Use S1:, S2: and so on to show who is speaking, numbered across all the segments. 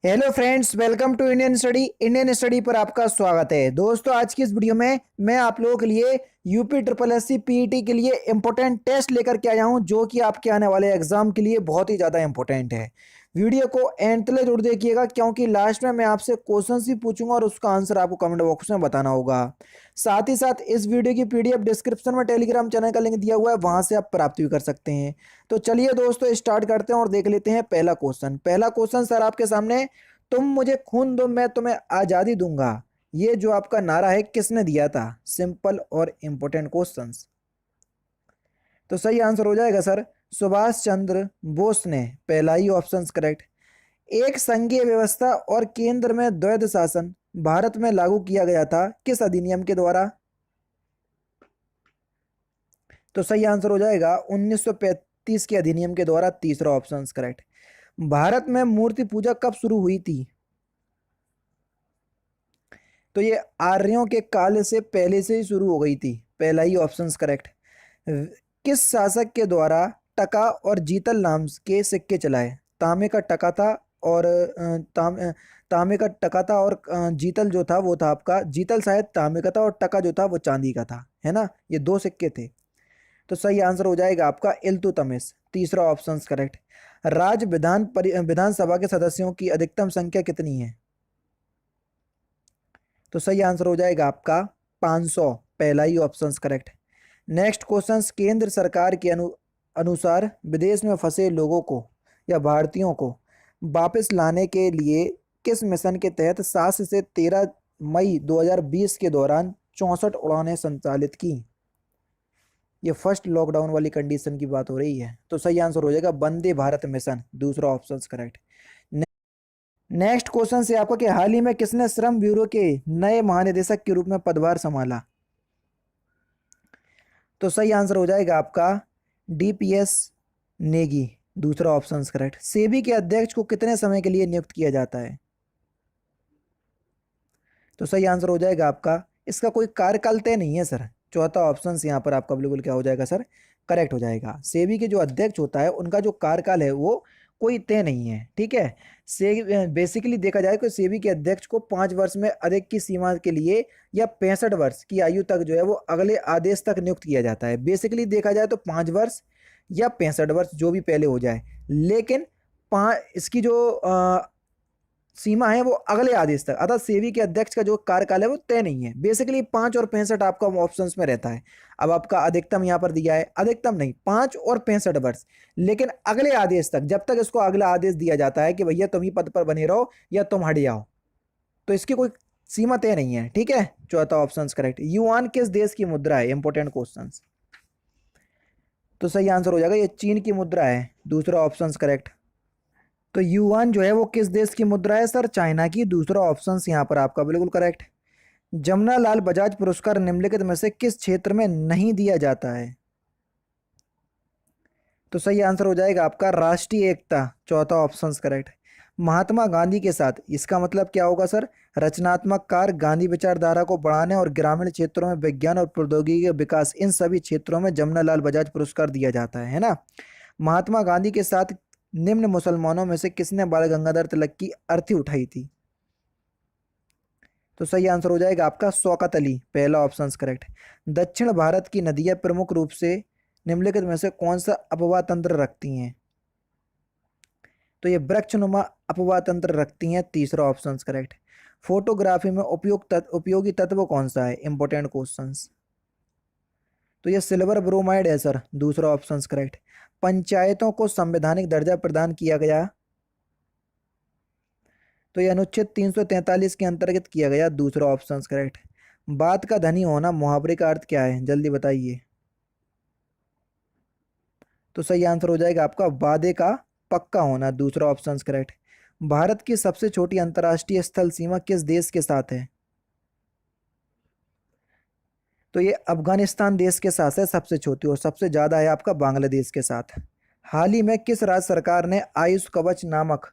S1: Hello friends, welcome to Indian study पर आपका स्वागत है। दोस्तों, आज की इस वीडियो में मैं आप लोगों के लिए UP triple S C PET के लिए इंपॉर्टेंट टेस्ट लेकर के आया हूं, जो कि आपके आने वाले एग्जाम के लिए बहुत ही ज़्यादा इंपॉर्टेंट है। वीडियो को एंड तक जरूर देखिएगा, क्योंकि लास्ट में मैं आपसे क्वेश्चन ही पूछूंगा और उसका आंसर आपको कमेंट बॉक्स में बताना होगा। साथ ही साथ इस वीडियो की पीडीएफ डिस्क्रिप्शन में टेलीग्राम चैनल का लिंक दिया हुआ है, वहां से आप प्राप्त भी कर सकते हैं। तो चलिए दोस्तों, स्टार्ट करते हैं और देख लेते हैं पहला क्वेश्चन। पहला क्वेश्चन सर आपके सामने, तुम मुझे खून दो मैं तुम्हें आजादी दूंगा, ये जो आपका नारा है किसने दिया था? सिंपल और इंपॉर्टेंट क्वेश्चंस। तो सही आंसर हो जाएगा सर सुभाष चंद्र बोस ने। पहला ही ऑप्शन करेक्ट। एक संघीय व्यवस्था और केंद्र में द्वैध शासन भारत में लागू किया गया था किस अधिनियम के द्वारा? तो सही आंसर हो जाएगा 1935 के अधिनियम के द्वारा। तीसरा ऑप्शन करेक्ट। भारत में मूर्ति पूजा कब शुरू हुई थी? तो ये आर्यों के काल से पहले से ही शुरू हो गई थी। पहला ही ऑप्शन करेक्ट। किस शासक के द्वारा टका और जीतल नाम के सिक्के चलाए? तांबे का टका था और तांबे का टका था, और जीतल जो था वो था आपका, जीतल शायद तांबे का था और टका जो था वो चांदी का था, है ना। ये दो सिक्के थे। तो सही आंसर हो जाएगा आपका इल्तुतमिश। तीसरा ऑप्शन करेक्ट। राज्य विधानसभा के सदस्यों की अधिकतम संख्या कितनी है? तो सही आंसर हो जाएगा आपका 500। पहला ही ऑप्शन करेक्ट। नेक्स्ट क्वेश्चन, केंद्र सरकार के अनुसार विदेश में फंसे लोगों को या भारतीयों को वापस लाने के लिए किस मिशन के तहत 7 से 13 मई 2020 के दौरान 64 उड़ानें संचालित की? ये फर्स्ट लॉकडाउन वाली कंडीशन की बात हो रही है। तो सही आंसर हो जाएगा वंदे भारत मिशन। दूसरा ऑप्शन करेक्ट। नेक्स्ट क्वेश्चन से आपका, कि हाल ही में किसने श्रम ब्यूरो के नए महानिदेशक के रूप में पदभार संभाला? तो सही आंसर हो जाएगा आपका डीपीएस नेगी। दूसरा ऑप्शन करेक्ट। सेबी के अध्यक्ष को कितने समय के लिए नियुक्त किया जाता है? तो सही आंसर हो जाएगा आपका, इसका कोई कार्यकाल तय नहीं है सर। चौथा ऑप्शन यहाँ पर आपका बिल्कुल क्या हो जाएगा सर, करेक्ट हो जाएगा। सेबी के जो अध्यक्ष होता है उनका जो कार्यकाल है वो कोई तय नहीं है, ठीक है। से बेसिकली देखा जाए तो सेबी के अध्यक्ष को 5 वर्ष में अधिक की सीमा के लिए या 65 वर्ष की आयु तक जो है वो अगले आदेश तक नियुक्त किया जाता है। बेसिकली देखा जाए तो 5 वर्ष या 65 वर्ष, जो भी पहले हो जाए, लेकिन इसकी जो सीमा है वो अगले आदेश तक, अर्थात सेबी के अध्यक्ष का जो कार्यकाल है वो तय नहीं है। बेसिकली 5 और 65 आपका ऑप्शंस में रहता है। अब आपका अधिकतम यहाँ पर दिया है, अधिकतम नहीं, 5 और 65 वर्ष, लेकिन अगले आदेश तक, जब तक इसको अगला आदेश दिया जाता है कि भैया तुम ही पद पर बने रहो या तुम हट जाओ, तो इसकी कोई सीमा तय नहीं है, ठीक है। चौथा ऑप्शन करेक्ट। युआन किस देश की मुद्रा है? Important question. तो सही आंसर हो जाएगा ये चीन की मुद्रा है। दूसरा ऑप्शन करेक्ट। तो युआन जो है वो किस देश की मुद्रा है सर? चाइना की। दूसरा ऑप्शन यहाँ पर आपका बिल्कुल करेक्ट। जमनालाल बजाज पुरस्कार निम्नलिखित में से किस क्षेत्र में नहीं दिया जाता है? तो सही आंसर हो जाएगा आपका राष्ट्रीय एकता। चौथा ऑप्शन करेक्ट। महात्मा गांधी के साथ, इसका मतलब क्या होगा सर? रचनात्मक कार्य, गांधी विचारधारा को बढ़ाने और ग्रामीण क्षेत्रों में विज्ञान और प्रौद्योगिकी के विकास, इन सभी क्षेत्रों में जमनालाल बजाज पुरस्कार दिया जाता है ना। महात्मा गांधी के साथ निम्न मुसलमानों में से किसने बाल गंगाधर तिलक की अर्थी उठाई थी? तो सही आंसर हो जाएगा आपका शौकत अली। पहला ऑप्शन करेक्ट। दक्षिण भारत की नदियां प्रमुख रूप से निम्नलिखित में से कौन सा अपवाह तंत्र रखती हैं? तो ये वृक्षनुमा अपवाह तंत्र रखती हैं। तीसरा ऑप्शन करेक्ट। फोटोग्राफी में उपयोगी तत्व कौन सा है? Important questions. तो ये सिल्वर ब्रोमाइड है सर। दूसरा ऑप्शन करेक्ट। पंचायतों को संवैधानिक दर्जा प्रदान किया गया, तो ये अनुच्छेद 343 के अंतर्गत किया गया। दूसरा ऑप्शन करेक्ट। बात का धनी होना मुहावरे का अर्थ क्या है? जल्दी बताइए। तो सही आंसर हो जाएगा आपका वादे का पक्का होना। दूसरा ऑप्शन करेक्ट। भारत की सबसे छोटी अंतर्राष्ट्रीय स्थल सीमा किस देश के साथ है? तो ये अफगानिस्तान देश के साथ है सबसे छोटी, और सबसे ज्यादा है आपका बांग्लादेश के साथ। हाल ही में किस राज्य सरकार ने आयुष कवच नामक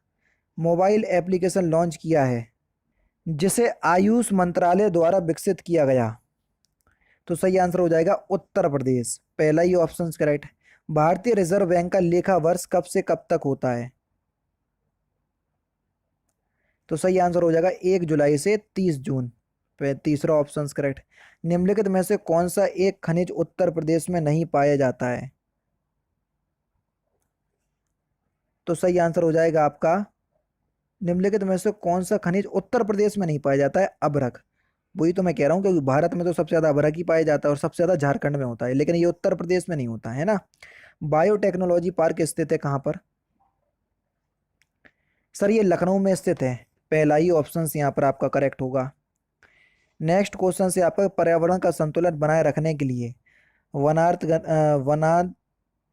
S1: मोबाइल एप्लीकेशन लॉन्च किया है, जिसे आयुष मंत्रालय द्वारा विकसित किया गया? तो सही आंसर हो जाएगा उत्तर प्रदेश। पहला ही ऑप्शन करेक्ट। भारतीय रिजर्व बैंक का लेखा वर्ष कब से कब तक होता है? तो सही आंसर हो जाएगा 1 जुलाई से 30 जून पे, तीसरा ऑप्शन करेक्ट। निम्नलिखित में से कौन सा एक खनिज उत्तर प्रदेश में नहीं पाया जाता है? तो सही आंसर हो जाएगा आपका, निम्नलिखित में से कौन सा खनिज उत्तर प्रदेश में नहीं पाया जाता है? अभ्रक। वही तो मैं कह रहा हूँ, क्योंकि भारत में तो सबसे ज्यादा अभ्रक ही पाया जाता है और सबसे ज्यादा झारखंड में होता है, लेकिन ये उत्तर प्रदेश में नहीं होता है ना। बायोटेक्नोलॉजी पार्क स्थित है कहाँ पर? सर ये लखनऊ में स्थित है, पहला ही ऑप्शन यहाँ पर आपका करेक्ट होगा। नेक्स्ट क्वेश्चन से आपका, पर्यावरण का संतुलन बनाए रखने के लिए वनार्थ वना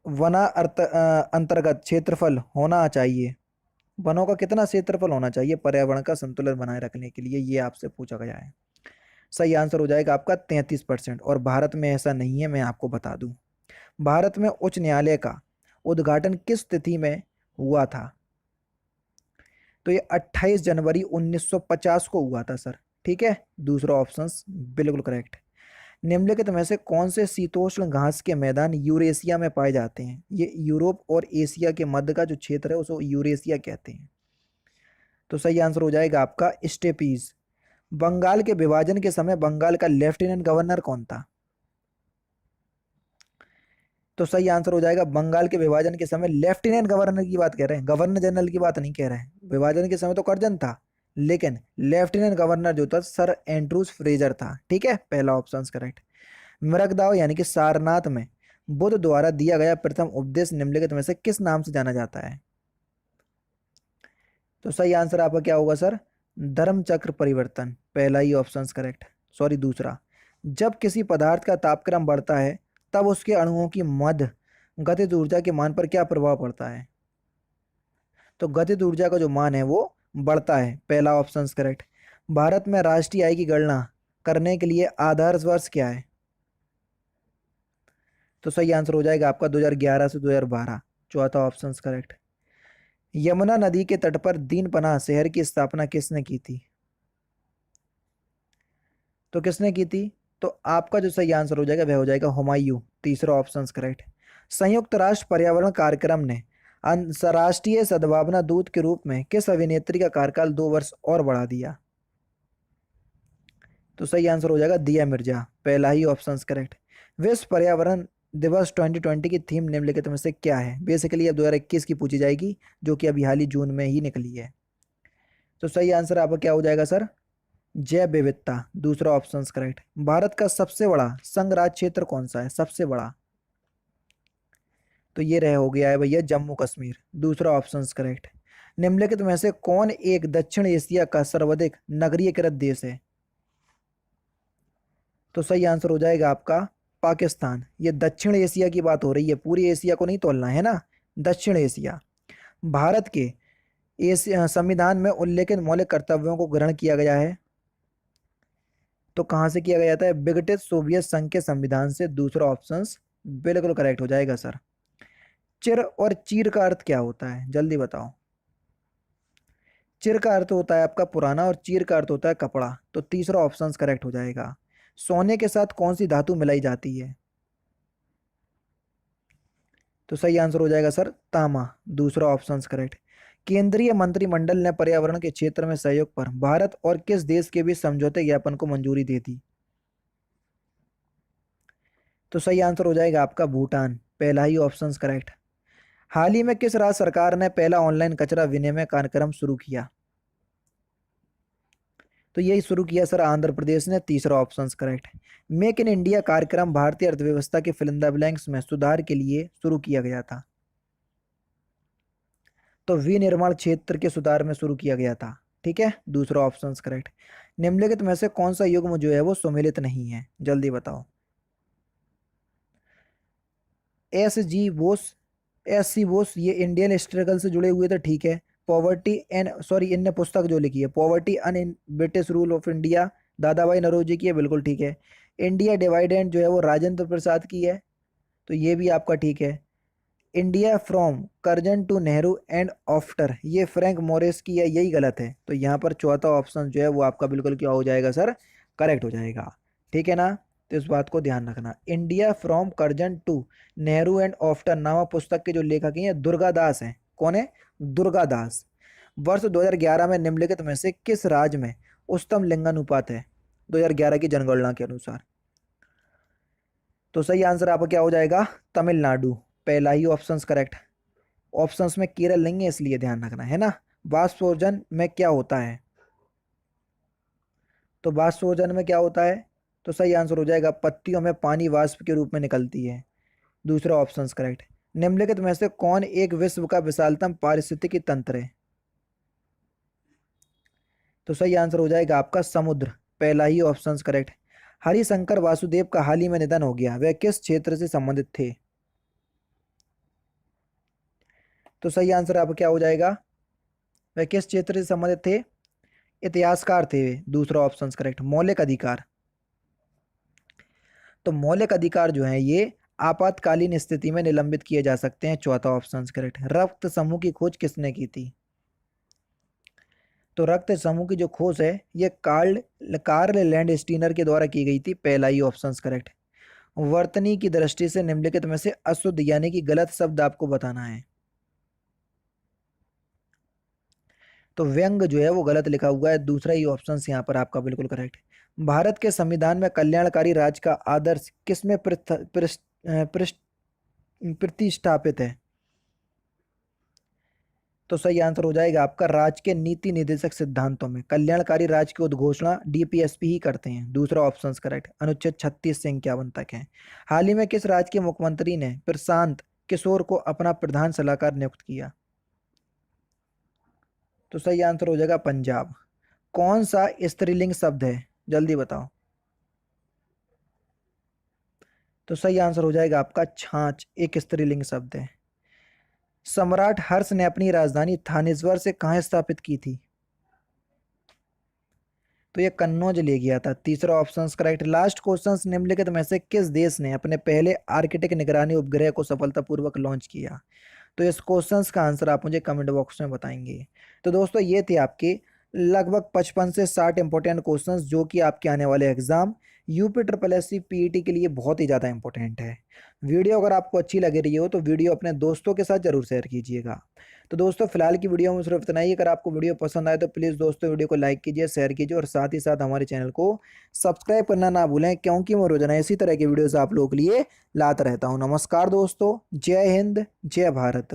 S1: वना अंतर्गत क्षेत्रफल होना चाहिए। वनों का कितना क्षेत्रफल होना चाहिए पर्यावरण का संतुलन बनाए रखने के लिए, ये आपसे पूछा गया है। सही आंसर हो जाएगा आपका 33%। और भारत में ऐसा नहीं है, मैं आपको बता दूं। भारत में उच्च न्यायालय का उद्घाटन किस तिथि में हुआ था? तो ये 28 जनवरी 1950 को हुआ था सर। ठीक है, दूसरा ऑप्शन बिल्कुल करेक्ट। निम्नलिखित में से कौन से शीतोष्ण घास के मैदान यूरेशिया में पाए जाते हैं? ये यूरोप और एशिया के मध्य का जो क्षेत्र है उसको यूरेशिया कहते हैं। तो सही आंसर हो जाएगा आपका स्टेपीज। बंगाल के विभाजन के समय बंगाल का लेफ्टिनेंट गवर्नर कौन था? तो सही आंसर हो जाएगा, बंगाल के विभाजन के समय लेफ्टिनेंट गवर्नर की बात कह रहे हैं, गवर्नर जनरल की बात नहीं कह रहे हैं। विभाजन के समय तो कर्जन था, लेकिन लेफ्टिनेंट गवर्नर जो था सर एंड्रूज फ्रेजर था। ठीक है, पहला ऑप्शन करेक्ट। मृगदाव यानी कि सारनाथ में बुद्ध द्वारा दिया गया प्रथम उपदेश निम्नलिखित में से किस नाम से जाना जाता है? तो सही आंसर आपका क्या होगा सर? धर्म चक्र परिवर्तन, पहला ही ऑप्शन करेक्ट। सॉरी, दूसरा। जब किसी पदार्थ का तापक्रम बढ़ता है तब उसके अणुओं की मध्य गतिज ऊर्जा के मान पर क्या प्रभाव पड़ता है? तो गतिज ऊर्जा का जो मान है वो बढ़ता है, पहला ऑप्शन करेक्ट। भारत में राष्ट्रीय आय की गणना करने के लिए आदर्श वर्ष क्या है? तो सही आंसर हो जाएगा आपका 2011 से 2012, चौथा ऑप्शन करेक्ट। यमुना नदी के तट पर दीनपनाह शहर की स्थापना किसने की थी? तो किसने की थी? तो आपका जो सही आंसर हो जाएगा वह हो जाएगा हुमायूं, तीसरा ऑप्शन करेक्ट। संयुक्त राष्ट्र पर्यावरण कार्यक्रम ने अंतर्राष्ट्रीय सद्भावना दूत के रूप में किस अभिनेत्री का कार्यकाल 2 वर्ष और बढ़ा दिया? तो सही आंसर हो जाएगा दिया मिर्जा, पहला ही ऑप्शन करेक्ट। विश्व पर्यावरण दिवस 2020 की थीम निम्नलिखित में से क्या है? बेसिकली अब 2021 की पूछी जाएगी, जो कि अभी हाल ही जून में ही निकली है। तो सही आंसर आपका क्या हो जाएगा सर? जैव विविधता, दूसरा ऑप्शन करेक्ट। भारत का सबसे बड़ा संघ राज्य क्षेत्र कौन सा है? सबसे बड़ा, तो ये रह हो गया है भैया जम्मू कश्मीर, दूसरा ऑप्शन करेक्ट। निम्नलिखित में से कौन एक दक्षिण एशिया का सर्वाधिक नगरीयकृत देश है? तो सही आंसर हो जाएगा आपका पाकिस्तान। ये दक्षिण एशिया की बात हो रही है, पूरी एशिया को नहीं तोलना है ना, दक्षिण एशिया। भारत के एशिया संविधान में उल्लेखित मौलिक कर्तव्यों को ग्रहण किया गया है, तो कहाँ से किया गया था? विघटित सोवियत संघ के संविधान से, दूसरा ऑप्शन बिल्कुल करेक्ट हो जाएगा सर। चिर और चीर का अर्थ क्या होता है, जल्दी बताओ। चिर का अर्थ होता है आपका पुराना और चीर का अर्थ होता है कपड़ा, तो तीसरा ऑप्शन करेक्ट हो जाएगा। सोने के साथ कौन सी धातु मिलाई जाती है? तो सही आंसर हो जाएगा सर तांबा, दूसरा ऑप्शन करेक्ट। केंद्रीय मंत्रिमंडल ने पर्यावरण के क्षेत्र में सहयोग पर भारत और किस देश के बीच समझौते ज्ञापन को मंजूरी दे दी? तो सही आंसर हो जाएगा आपका भूटान, पहला ही ऑप्शन करेक्ट। हाल ही में किस राज्य सरकार ने पहला ऑनलाइन कचरा विनिमय कार्यक्रम शुरू किया? तो यही शुरू किया सर आंध्र प्रदेश ने, तीसरा option correct. Make in India कार्यक्रम भारतीय अर्थव्यवस्था के फिल इन द ब्लैंक्स में सुधार के लिए शुरू किया गया था, तो विनिर्माण क्षेत्र के सुधार में शुरू किया गया था। ठीक है, दूसरा ऑप्शन करेक्ट। निम्नलिखित में से कौन सा युग्म जो है वो सम्मिलित नहीं है, जल्दी बताओ। एस सी बोस ये इंडियन स्ट्रगल से जुड़े हुए थे, ठीक है। पॉवर्टी एंड सॉरी, इनने पुस्तक जो लिखी है poverty un in British rule of India, Dadabhai Naoroji की है, बिल्कुल ठीक है। इंडिया डिवाइडेंड जो है वो राजेंद्र प्रसाद की है, तो ये भी आपका ठीक है। India from Curzon to Nehru and after, ये फ्रैंक मोरिस की है, यही गलत है। तो यहाँ पर चौथा ऑप्शन जो है वो आपका बिल्कुल क्या हो जाएगा सर? करेक्ट हो जाएगा। ठीक है ना, तो इस बात को ध्यान रखना। India from Curzon to Nehru and after नामक पुस्तक के जो लेखक हैं दुर्गा दास हैं। कौन है? दुर्गा दास। वर्ष 2011 में निम्नलिखित में से किस राज्य में उच्चतम लिंगानुपात है 2011 की जनगणना के अनुसार? तो सही आंसर आपका क्या हो जाएगा? तमिलनाडु। पहला ही ऑप्शन करेक्ट। ऑप्शंस में केरल नहीं है, इसलिए ध्यान रखना है ना। वाष्पोर्जन में क्या होता है? तो वाष्पोर्जन में क्या होता है? तो सही आंसर हो जाएगा पत्तियों में पानी वाष्प के रूप में निकलती है। दूसरा ऑप्शन करेक्ट। निम्नलिखित में से कौन एक विश्व का विशालतम पारिस्थितिकी तंत्र है? तो सही आंसर हो जाएगा आपका समुद्र। पहला ही ऑप्शन करेक्ट। हरिशंकर वासुदेव का हाल ही में निधन हो गया, वह किस क्षेत्र से संबंधित थे? तो सही आंसर आपका क्या हो जाएगा? वह किस क्षेत्र से संबंधित थे? इतिहासकार थे वे। दूसरा ऑप्शन करेक्ट। मौलिक अधिकार। तो मौलिक अधिकार जो है ये आपातकालीन स्थिति में निलंबित किए जा सकते हैं। चौथा ऑप्शन करेक्ट। रक्त समूह की खोज किसने की थी? तो रक्त समूह की जो खोज है ये कार्ल लैंडस्टीनर के द्वारा की गई थी। पहला ही ऑप्शन करेक्ट। वर्तनी की दृष्टि से निम्नलिखित में से अशुद्ध यानी कि गलत शब्द आपको बताना है। तो व्यंग जो है वो गलत लिखा हुआ है। दूसरा ही ऑप्शन यहाँ पर आपका बिल्कुल करेक्ट। भारत के संविधान में कल्याणकारी राज्य का आदर्श किसमें प्रतिष्ठापित है? तो सही आंसर हो जाएगा आपका राज्य के नीति निर्देशक सिद्धांतों में। कल्याणकारी राज्य की उद्घोषणा डीपीएसपी ही करते हैं। दूसरा ऑप्शन करेक्ट। अनुच्छेद 36 से 51 तक है। हाल ही में किस राज्य के मुख्यमंत्री ने प्रशांत किशोर को अपना प्रधान सलाहकार नियुक्त किया? तो सही आंसर हो जाएगा पंजाब। कौन सा स्त्रीलिंग शब्द है? जल्दी बताओ। तो सही आंसर हो जाएगा आपका छाछ, एक स्त्रीलिंग शब्द है। सम्राट हर्ष ने अपनी राजधानी थानेश्वर से कहाँ स्थापित की थी? तो ये कन्नौज ले गया था। तीसरा ऑप्शन करेक्ट। Last question. निम्नलिखित में से किस देश ने अपने पहले आर्कटिक निगरानी उपग्रह को सफलतापूर्वक लॉन्च किया? तो इस क्वेश्चंस का आंसर आप मुझे कमेंट बॉक्स में बताएंगे। तो दोस्तों ये थे आपके लगभग 55 से 60 इंपॉर्टेंट क्वेश्चंस जो कि आपके आने वाले exam UP triple S C PET के लिए बहुत ही ज़्यादा इंपॉर्टेंट है। वीडियो अगर आपको अच्छी लग रही हो तो वीडियो अपने दोस्तों के साथ जरूर शेयर कीजिएगा। तो दोस्तों फिलहाल की वीडियो में सिर्फ इतना ही। अगर आपको वीडियो पसंद आए तो प्लीज़ दोस्तों वीडियो को लाइक कीजिए, शेयर कीजिए और साथ ही साथ हमारे चैनल को सब्सक्राइब करना ना भूलें, क्योंकि मैं रोजाना इसी तरह की वीडियोस आप लोगों के लिए लाता रहता हूँ। नमस्कार दोस्तों, जय हिंद, जय भारत।